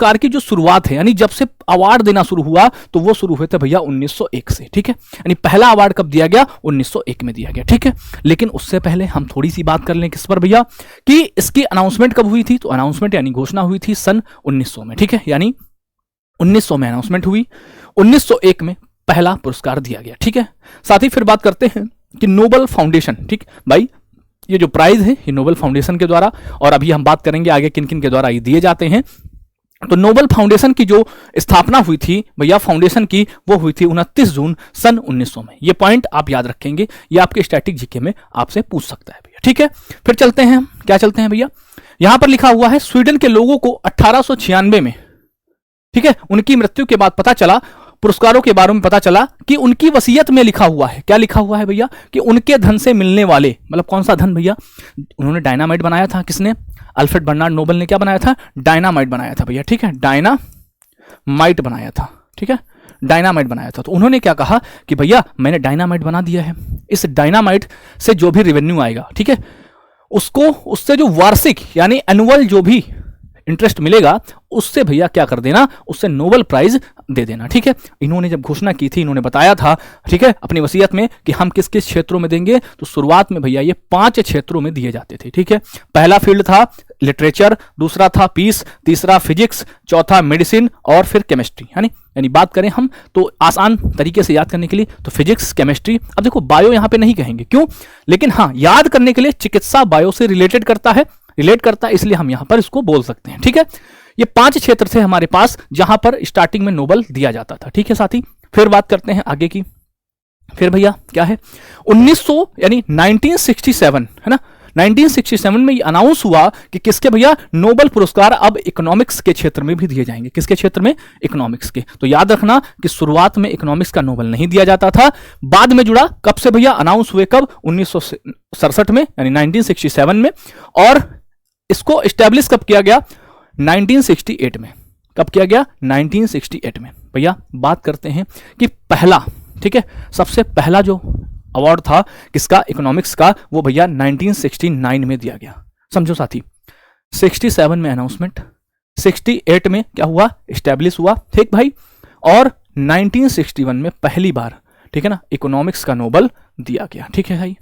पुरस्कार की जो शुरुआत है, यानी जब से अवार्ड देना शुरू हुआ तो वो शुरू हुए थे भैया 1901 से, ठीक है। यानी पहला अवार्ड कब दिया गया? 1901 में दिया गया, ठीक है। लेकिन उससे पहले हम थोड़ी सी बात कर लें किस पर भैया, कि इसकी अनाउंसमेंट कब हुई थी। तो अनाउंसमेंट यानी घोषणा हुई थी सन 1900 में, ठीक है। यानी 1900 में अनाउंसमेंट हुई, 1901 में पहला पुरस्कार दिया गया, ठीक है। साथ ही फिर बात करते हैं कि नोबल फाउंडेशन, ठीक भाई, ये जो प्राइज है ये नोबल फाउंडेशन के द्वारा, और अभी हम बात करेंगे आगे किन किन के द्वारा ये दिए जाते हैं। तो नोबल फाउंडेशन की जो स्थापना हुई थी भैया फाउंडेशन की, वो हुई थी 29 जून सन 1900 में। ये पॉइंट आप याद रखेंगे, ये आपके स्टैटिक जीके में आपसे पूछ सकता है भैया, ठीक है। फिर चलते हैं, क्या चलते हैं भैया, यहां पर लिखा हुआ है स्वीडन के लोगों को 1896 में, ठीक है, उनकी मृत्यु के बाद पता चला, पुरस्कारों के बारे में पता चला कि उनकी वसीयत में लिखा हुआ है, क्या लिखा हुआ है भैया, कि उनके धन से मिलने वाले, मतलब कौन सा धन भैया, उन्होंने डायनामाइट बनाया था, किसने, अल्फ्रेड बर्नार्ड नोबल ने क्या बनाया था, डायनामाइट बनाया था भैया, ठीक है, डायनामाइट बनाया था, ठीक है, डायनामाइट बनाया था। तो उन्होंने क्या कहा कि भैया मैंने डायनामाइट बना दिया है, इस डायनामाइट से जो भी रेवेन्यू आएगा, ठीक है, उसको, उससे जो वार्षिक यानी एनुअल जो भी इंटरेस्ट मिलेगा उससे भैया क्या कर देना, उससे नोबल प्राइज दे देना, ठीक है। इन्होंने जब घोषणा की थी, इन्होंने बताया था, ठीक है, अपनी वसीयत में कि हम किस किस क्षेत्रों में देंगे। तो शुरुआत में भैया ये 5 क्षेत्रों में दिए जाते थे, ठीक है। पहला फील्ड था लिटरेचर, दूसरा था पीस, तीसरा फिजिक्स, चौथा मेडिसिन और फिर केमिस्ट्री, यानी बात करें हम तो आसान तरीके से याद करने के लिए तो फिजिक्स, केमिस्ट्री। अब देखो बायो यहां पे नहीं कहेंगे, क्यों, लेकिन हाँ याद करने के लिए चिकित्सा बायो से रिलेटेड करता है, इसलिए हम यहां पर इसको बोल सकते हैं, ठीक है। ये 5 क्षेत्र थे हमारे पास जहां पर स्टार्टिंग में नोबल दिया जाता था, ठीक है साथी। फिर बात करते हैं आगे की, फिर भैया क्या है 1900 यानी 1967, है ना, 1967 में ये अनाउंस हुआ कि किसके भैया, नोबल पुरस्कार अब इकोनॉमिक्स के क्षेत्र में भी दिए जाएंगे। किसके क्षेत्र में, इकोनॉमिक्स के। तो याद रखना कि शुरुआत में इकोनॉमिक्स का नोबल नहीं दिया जाता था, बाद में जुड़ा, कब से भैया, अनाउंस हुए कब, 1967 में, यानी 1967 में, और इसको एस्टेब्लिश कब किया गया, 1968 में। कब किया गया, 1968 में। भैया बात करते हैं कि पहला, ठीक है, सबसे पहला जो अवार्ड था किसका, इकोनॉमिक्स का, वो भैया 1969 में दिया गया। समझो साथी, 67 में अनाउंसमेंट, 68 में क्या हुआ, एस्टेब्लिश हुआ, ठीक भाई, और 1961 में पहली बार, ठीक है ना, इकोनॉमिक्स का नोबल दिया गया, ठीक है भाई।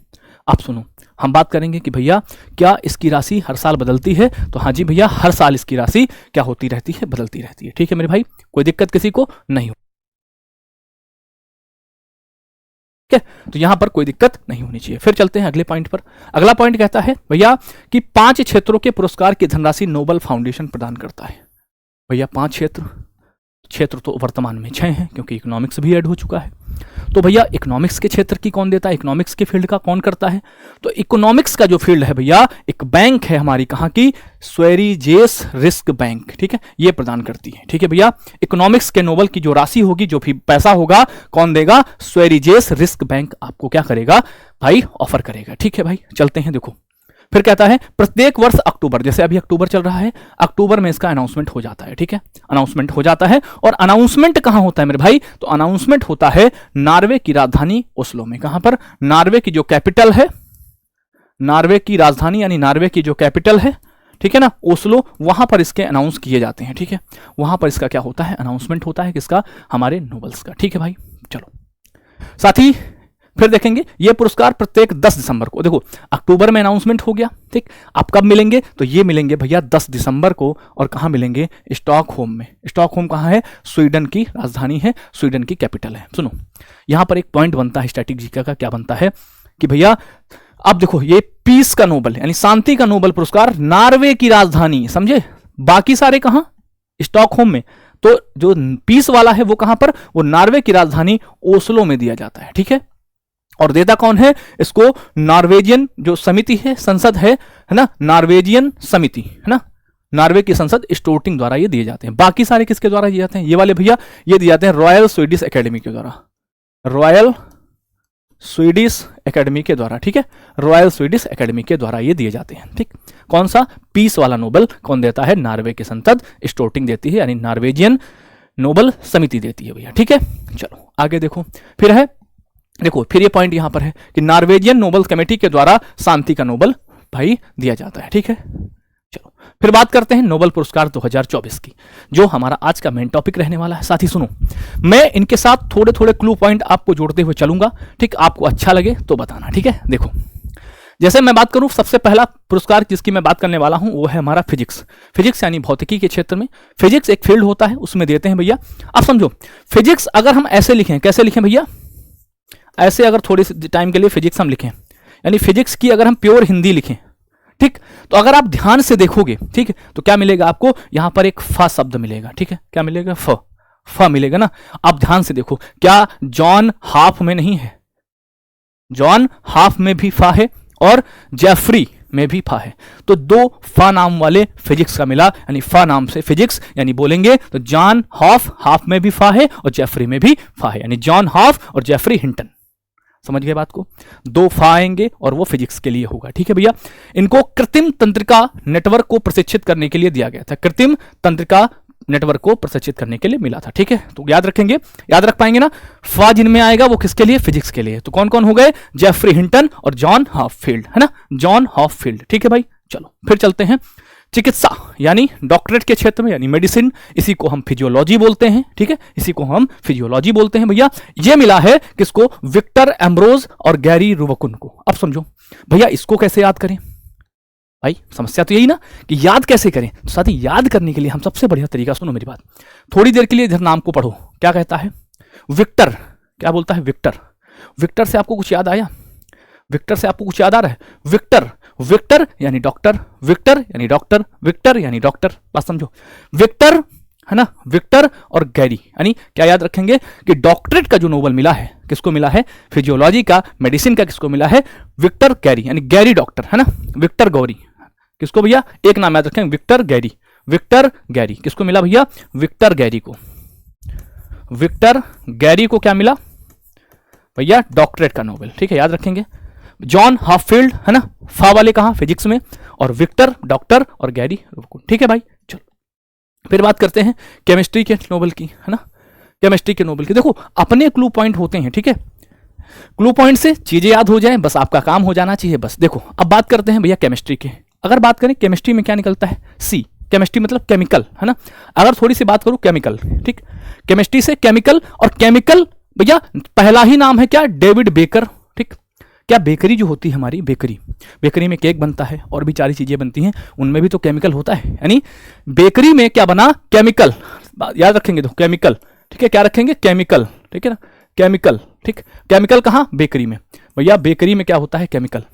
आप सुनो, हम बात करेंगे कि भैया क्या इसकी राशि हर साल बदलती है। तो हाँ जी भैया, हर साल इसकी राशि क्या होती रहती है, बदलती रहती है, ठीक है मेरे भाई, कोई दिक्कत किसी को नहीं हो, ठीक है। तो यहां पर कोई दिक्कत नहीं होनी चाहिए। फिर चलते हैं अगले पॉइंट पर। अगला पॉइंट कहता है भैया कि 5 क्षेत्रों के पुरस्कार की धनराशि नोबल फाउंडेशन प्रदान करता है। भैया 5 क्षेत्र तो वर्तमान में 6 हैं, क्योंकि इकोनॉमिक्स भी ऐड हो चुका है। तो भैया इकोनॉमिक्स के क्षेत्र की कौन देता है, इकोनॉमिक्स के फील्ड का कौन करता है। तो इकोनॉमिक्स का जो फील्ड है भैया, एक बैंक है हमारी, कहाँ की, स्वेरिजेस रिस्क बैंक, ठीक है, ये प्रदान करती है, ठीक है भैया। इकोनॉमिक्स के नोबल की जो राशि होगी, जो भी पैसा होगा, कौन देगा, स्वेरिजेस रिस्क बैंक आपको क्या करेगा भाई, ऑफर करेगा, ठीक है भाई। चलते हैं, देखो फिर कहता है प्रत्येक वर्ष अक्टूबर, जैसे अभी अक्टूबर चल रहा है, अक्टूबर में इसका अनाउंसमेंट हो जाता है, ठीक है, अनाउंसमेंट हो जाता है। और अनाउंसमेंट कहां होता है मेरे भाई, तो अनाउंसमेंट होता है नॉर्वे की राजधानी ओस्लो में। कहां पर, नॉर्वे की जो कैपिटल है, नॉर्वे की राजधानी यानी नॉर्वे की जो कैपिटल है, ठीक है ना, ओस्लो, वहां पर इसके अनाउंस किए जाते हैं, ठीक है, वहां पर इसका क्या होता है, अनाउंसमेंट होता है, किसका, हमारे नोबल्स का, ठीक है भाई। चलो साथी फिर देखेंगे ये पुरस्कार प्रत्येक 10 दिसंबर को, देखो अक्टूबर में अनाउंसमेंट हो गया, ठीक, आप कब मिलेंगे, तो ये मिलेंगे भैया 10 दिसंबर को, और कहां मिलेंगे, स्टॉकहोम में। स्टॉकहोम कहां है, स्वीडन की राजधानी है, स्वीडन की कैपिटल है। सुनो यहां पर एक पॉइंट बनता है स्टैटिक जीके का, क्या बनता है कि भैया अब देखो ये पीस का नोबल यानी शांति का नोबल पुरस्कार नॉर्वे की राजधानी, समझे, बाकी सारे कहां, स्टॉकहोम में, तो जो पीस वाला है वो कहां पर, वो नॉर्वे की राजधानी ओस्लो में दिया जाता है, ठीक है। और देता कौन है इसको, नॉर्वेजियन जो समिति है, संसद है ना, नॉर्वेजियन समिति, है ना, नॉर्वे की संसद स्टोर्टिंग द्वारा ये दिए जाते हैं। बाकी सारे किसके द्वारा दिए जाते हैं, ये वाले भैया ये दिए जाते हैं रॉयल स्वीडिश एकेडमी के द्वारा, रॉयल स्वीडिश एकेडमी के द्वारा, ठीक है, रॉयल स्वीडिश एकेडमी के द्वारा ये दिए जाते हैं, ठीक। कौन सा, पीस वाला नोबल कौन देता है, नॉर्वे की संसद स्टोर्टिंग देती है, यानी नॉर्वेजियन नोबल समिति देती है भैया, ठीक है। चलो आगे देखो, फिर है, देखो फिर ये पॉइंट यहां पर है कि नॉर्वेजियन नोबल कमेटी के द्वारा शांति का नोबल भाई दिया जाता है, ठीक है, चलो फिर बात करते हैं नोबेल पुरस्कार 2024 की, जो हमारा आज का मेन टॉपिक रहने वाला है। साथ ही सुनो, मैं इनके साथ थोड़े थोड़े क्लू पॉइंट आपको जोड़ते हुए चलूंगा, ठीक, आपको अच्छा लगे तो बताना, ठीक है। देखो, जैसे मैं बात करूं, सबसे पहला पुरस्कार जिसकी मैं बात करने वाला हूं वो है हमारा फिजिक्स। फिजिक्स यानी भौतिकी के क्षेत्र में फिजिक्स एक फील्ड होता है, उसमें देते हैं भैया। अब समझो, फिजिक्स अगर हम ऐसे लिखें, कैसे लिखें भैया, ऐसे अगर थोड़े से टाइम के लिए फिजिक्स हम लिखें, यानी फिजिक्स की अगर हम प्योर हिंदी लिखें, ठीक, तो अगर आप ध्यान से देखोगे, ठीक है, तो क्या मिलेगा आपको, यहां पर एक फ शब्द मिलेगा, ठीक है, क्या मिलेगा, फ मिलेगा ना। आप ध्यान से देखो, क्या जॉन हाफ में नहीं है, जॉन हाफ में भी फा है और जेफरी में भी फा है, तो दो फा नाम वाले फिजिक्स का मिला, यानी फा नाम से फिजिक्स, यानी बोलेंगे तो जॉन हाफ, हाफ में भी फा है और जेफरी में भी फा है, यानी जॉन हाफ और जेफरी हिंटन। समझ गए बात को, दो फा आएंगे और वो फिजिक्स के लिए होगा, ठीक है भैया। इनको कृत्रिम तंत्रिका नेटवर्क को प्रशिक्षित करने के लिए दिया गया था, कृत्रिम तंत्रिका नेटवर्क को प्रशिक्षित करने के लिए मिला था, ठीक है। तो याद रखेंगे, याद रख पाएंगे ना, फा जिनमें आएगा वो किसके लिए, फिजिक्स के लिए। तो कौन कौन हो गए, जेफरी हिंटन और जॉन हॉपफील्ड, है ना, जॉन हॉपफील्ड, ठीक है भाई। चलो फिर चलते हैं चिकित्सा यानी डॉक्टरेट के क्षेत्र में, यानी मेडिसिन, इसी को हम फिजियोलॉजी बोलते हैं, ठीक है, इसी को हम फिजियोलॉजी बोलते हैं भैया। ये मिला है किसको, विक्टर एम्ब्रोज और गैरी रुबकुन को। अब समझो भैया, इसको कैसे याद करें भाई, समस्या तो यही ना कि याद कैसे करें। तो साथ ही याद करने के लिए हम सबसे बढ़िया तरीका, सुनो मेरी बात, थोड़ी देर के लिए इधर नाम को पढ़ो, क्या कहता है, विक्टर, क्या बोलता है, विक्टर। विक्टर से आपको कुछ याद आया, विक्टर से आपको कुछ याद आ रहा है, विक्टर, विक्टर यानी डॉक्टर, विक्टर यानी डॉक्टर, विक्टर यानी डॉक्टर, बात समझो, विक्टर, है ना, विक्टर और गैरी, यानी क्या याद रखेंगे कि डॉक्टरेट का जो नोबेल मिला है, किसको मिला है, फिजियोलॉजी का, मेडिसिन का किसको मिला है, विक्टर गैरी, यानी गैरी डॉक्टर, है ना, विक्टर गौरी, किसको भैया, एक नाम याद रखेंगे, विक्टर गैरी, विक्टर गैरी, किसको मिला भैया, विक्टर गैरी को, विक्टर गैरी को क्या मिला भैया, डॉक्टरेट का नोबेल, ठीक है, याद रखेंगे। जॉन हॉपफील्ड, है ना, फा वाले कहां, फिजिक्स में, और विक्टर डॉक्टर और गैरी रुबकुन, ठीक है भाई। चलो फिर बात करते हैं केमिस्ट्री के नोबेल की, है ना, केमिस्ट्री के नोबेल की। देखो अपने क्लू पॉइंट होते हैं, ठीक है, क्लू पॉइंट से चीजें याद हो जाए, बस आपका काम हो जाना चाहिए बस। देखो अब बात करते हैं भैया केमिस्ट्री के। अगर बात करें केमिस्ट्री में क्या निकलता है, सी, केमिस्ट्री मतलब केमिकल, है ना। अगर थोड़ी सी बात करूं केमिकल, ठीक, केमिस्ट्री से केमिकल, और केमिकल भैया पहला ही नाम है क्या, डेविड बेकर, ठीक। क्या बेकरी जो होती है हमारी, बेकरी, बेकरी में केक बनता है और भी सारी चीजें बनती हैं, उनमें भी तो केमिकल होता है, यानी बेकरी में क्या बना, केमिकल, याद रखेंगे तो केमिकल, ठीक है, क्या रखेंगे, केमिकल, ठीक है ना, केमिकल, ठीक, केमिकल कहाँ, बेकरी में, भैया बेकरी में क्या होता है, केमिकल,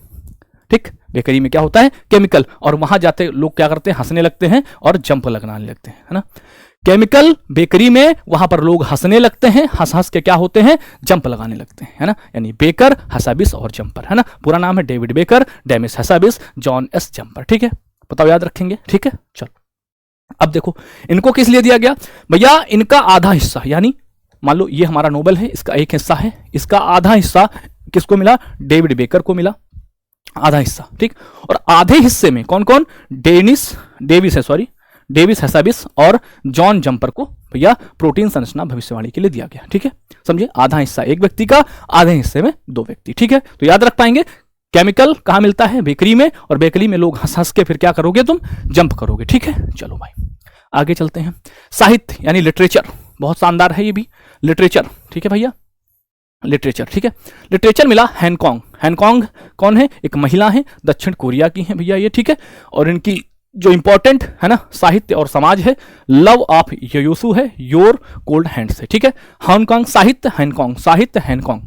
ठीक, बेकरी में क्या होता है, केमिकल, और वहां जाते लोग क्या करते हैं, हंसने लगते हैं और जंप लगाने लगते हैं, है ना, केमिकल बेकरी में, वहां पर लोग हंसने लगते हैं, हंस हंस के क्या होते हैं, जंप लगाने लगते हैं, है ना, यानी बेकर, हसाबिस और जंपर, है ना, पूरा नाम है David baker, Demis Hassabis, John S jumper, ठीक है, बताओ याद रखेंगे, ठीक है। चलो अब देखो इनको किस लिए दिया गया भैया, इनका आधा हिस्सा, यानी मान लो ये हमारा नोबेल है, इसका एक हिस्सा है, इसका आधा हिस्सा किसको मिला, डेविड बेकर को मिला, आधा हिस्सा, ठीक, और आधे हिस्से में कौन कौन, डेविस है, सॉरी, डेविस हसाबिस और जॉन जंपर को भैया प्रोटीन संरचना भविष्यवाणी के लिए दिया गया, ठीक है, समझे, आधा हिस्सा एक व्यक्ति का, आधे हिस्से में दो व्यक्ति, ठीक है। तो याद रख पाएंगे केमिकल कहां मिलता है, बेकरी में, और बेकरी में लोग हंस हंस के फिर क्या करोगे, तुम जंप करोगे, ठीक है। चलो भाई आगे चलते हैं, साहित्य यानी लिटरेचर, बहुत शानदार है ये भी, लिटरेचर, ठीक है भैया, लिटरेचर, ठीक है, लिटरेचर मिला हैंगकांग। हैंगकांग कौन है, एक महिला है, दक्षिण कोरिया की है भैया ये, ठीक है, और इनकी जो इंपॉर्टेंट है ना साहित्य और समाज है, लव ऑफ यूसु है, योर कोल्ड हैंड्स है, ठीक है। हांगकांग साहित्य, हैंगकांग साहित्य, हैंगकांग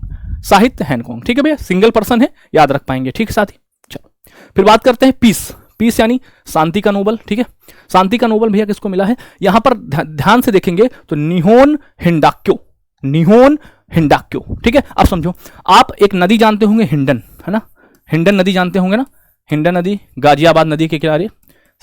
साहित्य, हैंगकांग, ठीक है भैया, सिंगल पर्सन है, याद रख पाएंगे, ठीक है साथी। चलो फिर बात करते हैं पीस, पीस यानी शांति का नोबेल, ठीक है, शांति का नोबेल भैया किसको मिला है, यहां पर ध्यान से देखेंगे तो निहोन हिंडाक्यो, निहोन हिंडाक्यो, ठीक है। अब समझो, आप एक नदी जानते होंगे हिंडन, है ना, हिंडन नदी जानते होंगे ना, हिंडन नदी गाजियाबाद नदी के किनारे,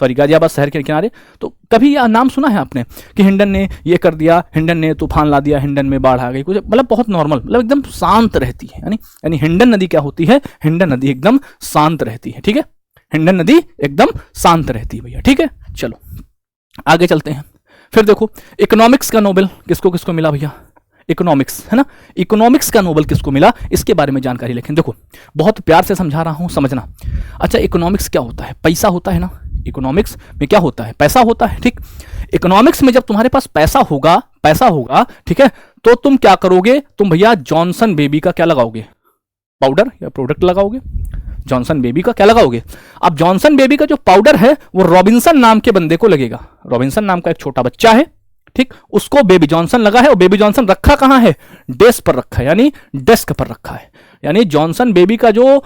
सॉरी गाजियाबाद शहर के किनारे, तो कभी यह नाम सुना है आपने कि हिंडन ने ये कर दिया, हिंडन ने तूफान ला दिया, हिंडन में बाढ़ आ गई, कुछ मतलब बहुत नॉर्मल, मतलब एकदम शांत रहती है, यानी हिंडन नदी क्या होती है, हिंडन नदी एकदम शांत रहती है, ठीक है, हिंडन नदी एकदम शांत रहती है भैया, ठीक है। चलो आगे चलते हैं, फिर देखो इकोनॉमिक्स का नोबेल किसको किसको मिला भैया, इकोनॉमिक्स, है ना, इकोनॉमिक्स का नोबेल किसको मिला, इसके बारे में जानकारी लिखें। देखो बहुत प्यार से समझा रहा हूं, समझना। अच्छा इकोनॉमिक्स क्या होता है, पैसा होता है ना, इकोनॉमिक्स में क्या होता है, पैसा होता है, ठीक। इकोनॉमिक्स में जब तुम्हारे पास पैसा होगा, ठीक है, तो तुम क्या करोगे, तुम भैया जॉनसन बेबी का क्या लगाओगे, पाउडर या प्रोडक्ट लगाओगे। जॉनसन बेबी का क्या लगाओगे। अब जॉनसन बेबी का जो पाउडर है वो रॉबिन्सन नाम के बंदे को लगेगा। रॉबिन्सन नाम का एक छोटा बच्चा है, ठीक, उसको बेबी जॉनसन लगा है। और बेबी जॉनसन रखा कहां है, डेस्क पर रखा है, यानी डेस्क पर रखा है। यानी जॉनसन बेबी का जो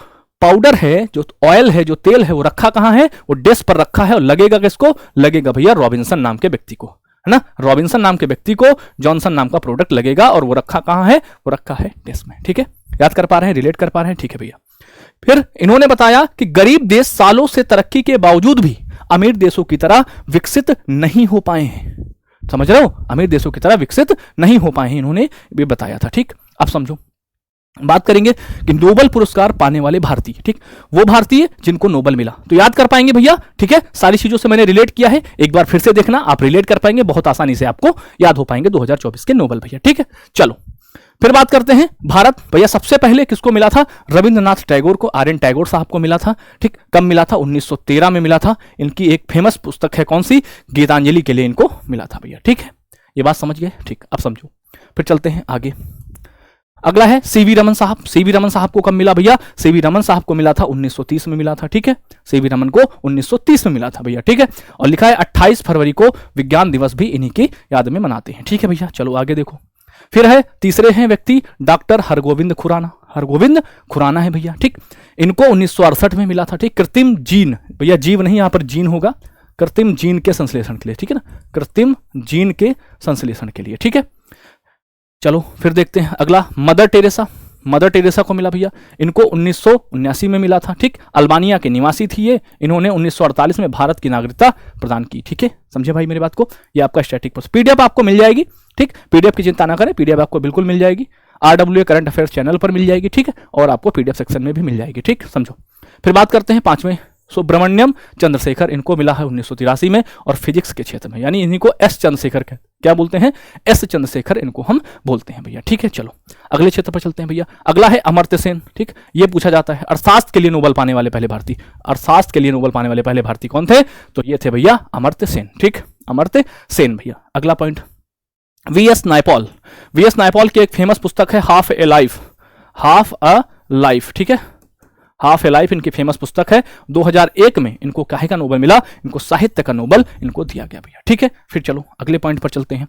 पाउडर है, जो ऑयल है, जो तेल है, वो रखा कहां है, वो डेस्क पर रखा है। और लगेगा किसको, लगेगा भैया रॉबिन्सन नाम के व्यक्ति को, है ना। रॉबिन्सन नाम के व्यक्ति को जॉनसन नाम का प्रोडक्ट लगेगा। और वो रखा कहां है, वो रखा है डेस्क में, ठीक है। याद कर पा रहे हैं, रिलेट कर पा रहे हैं, ठीक है भैया। फिर इन्होंने बताया कि गरीब देश सालों से तरक्की के बावजूद भी अमीर देशों की तरह विकसित नहीं हो पाए हैं। समझ रहे हो, अमीर देशों की तरह विकसित नहीं हो पाए हैं, इन्होंने भी बताया था, ठीक। अब समझो, बात करेंगे कि नोबेल पुरस्कार पाने वाले भारतीय, ठीक, वो भारतीय जिनको नोबेल मिला। तो याद कर पाएंगे भैया, ठीक है। सारी चीजों से मैंने रिलेट किया है, एक बार फिर से देखना, आप रिलेट कर पाएंगे, बहुत आसानी से आपको याद हो पाएंगे 2024 के नोबेल भैया, ठीक है। चलो फिर बात करते हैं भारत भैया, सबसे पहले किसको मिला था, रविंद्रनाथ टैगोर को, आर्यन टैगोर साहब को मिला था, ठीक। कब मिला था, 1913 में मिला था। इनकी एक फेमस पुस्तक है कौन सी, गीतांजलि के लिए इनको मिला था भैया, ठीक है। ये बात समझ गए, ठीक। अब समझो, फिर चलते हैं आगे। अगला है सीवी रमन साहब। सीवी रमन साहब को कब मिला भैया, सीवी रमन साहब को मिला था 1930 में मिला था, ठीक है। सीवी रमन को 1930 में मिला था भैया, ठीक है। और लिखा है 28 फरवरी को विज्ञान दिवस भी इन्हीं की याद में मनाते हैं, ठीक है भैया। चलो आगे देखो, फिर है तीसरे हैं व्यक्ति डॉक्टर हरगोविंद खुराना। हरगोविंद खुराना है भैया, ठीक। इनको 1968 में मिला था, ठीक। कृत्रिम जीन, भैया जीव नहीं, यहां पर जीन होगा, कृत्रिम जीन के संश्लेषण के लिए, ठीक है ना, कृत्रिम जीन के संश्लेषण के लिए, ठीक है। चलो फिर देखते हैं अगला, मदर टेरेसा। मदर टेरेसा को मिला भैया, इनको 1979 में मिला था, ठीक। अल्बानिया के निवासी थी ये, इन्होंने 1948 में भारत की नागरिकता प्रदान की, ठीक है। समझे भाई मेरी बात को। ये आपका स्टैटिक पोस्ट पीडीएफ आपको मिल जाएगी, ठीक। पीडीएफ की चिंता ना करें, पीडीएफ आपको बिल्कुल मिल जाएगी, RWA करंट अफेयर्स चैनल पर मिल जाएगी, ठीक है। और आपको पीडीएफ सेक्शन में भी मिल जाएगी, ठीक। समझो, फिर बात करते हैं पांचवें, सुब्रमण्यम चंद्रशेखर। इनको मिला है 1983 में, और फिजिक्स के क्षेत्र में, यानी इन्हीं को एस चंद्रशेखर क्या बोलते हैं, एस चंद्रशेखर इनको हम बोलते हैं भैया, ठीक है। चलो अगले क्षेत्र पर चलते हैं भैया। अगला है अमर्त्य सेन, ठीक। ये पूछा जाता है अर्थशास्त्र के लिए नोबेल पाने वाले पहले भारतीय, अर्थशास्त्र के लिए नोबेल पाने वाले पहले भारतीय कौन थे, तो ये थे भैया अमर्त्य सेन, ठीक। अमर्त्य सेन भैया। अगला point, VS Naipaul. VS Naipaul की एक फेमस पुस्तक है half A life, half a life, ठीक है। हाफ ए लाइफ इनकी फेमस पुस्तक है। 2001 में इनको काहे का नोबेल मिला, इनको साहित्य का नोबेल इनको दिया गया भैया, ठीक है। फिर चलो अगले पॉइंट पर चलते हैं।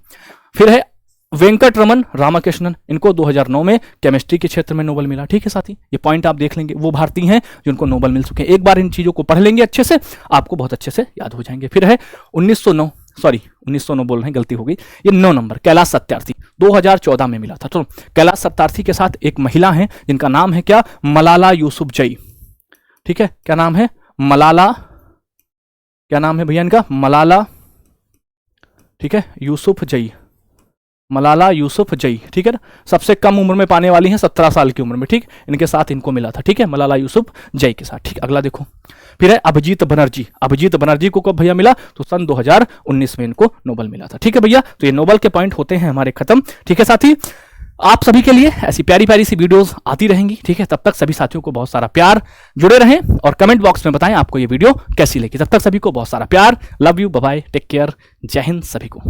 फिर है वेंकटरमन रामाकृष्णन, इनको 2009 में केमिस्ट्री के क्षेत्र में नोबेल मिला, ठीक है साथी। ये पॉइंट आप देख लेंगे, वो भारतीय हैं जिनको नोबेल मिल चुके हैं। एक बार इन चीजों को पढ़ लेंगे अच्छे से, आपको बहुत अच्छे से याद हो जाएंगे। फिर है 1909 बोल रहे हैं, गलती हो गई, ये 9 नंबर कैलाश सत्यार्थी, 2014 में मिला था। तो कैलाश सत्यार्थी के साथ एक महिला है जिनका नाम है क्या, मलाला यूसुफजई, ठीक है। क्या नाम है, मलाला, क्या नाम है भैया इनका, मलाला, ठीक है, यूसुफजई, मलाला यूसुफजई, ठीक है ना। सबसे कम उम्र में पाने वाली हैं, 17 साल की उम्र में, ठीक। इनके साथ इनको मिला था, ठीक है, मलाला यूसुफजई के साथ, ठीक। अगला देखो, फिर है अभिजीत बनर्जी। अभिजीत बनर्जी को कब भैया मिला, तो सन 2019 में इनको नोबेल मिला था, ठीक है भैया। तो ये नोबेल के पॉइंट होते हैं हमारे खत्म, ठीक है साथी। आप सभी के लिए ऐसी प्यारी प्यारी सी वीडियोस आती रहेंगी, ठीक है। तब तक सभी साथियों को बहुत सारा प्यार, जुड़े रहें और कमेंट बॉक्स में बताएं आपको ये वीडियो कैसी लगी। तब तक सभी को बहुत सारा प्यार, love you, bye bye, take care, जय हिंद सभी को।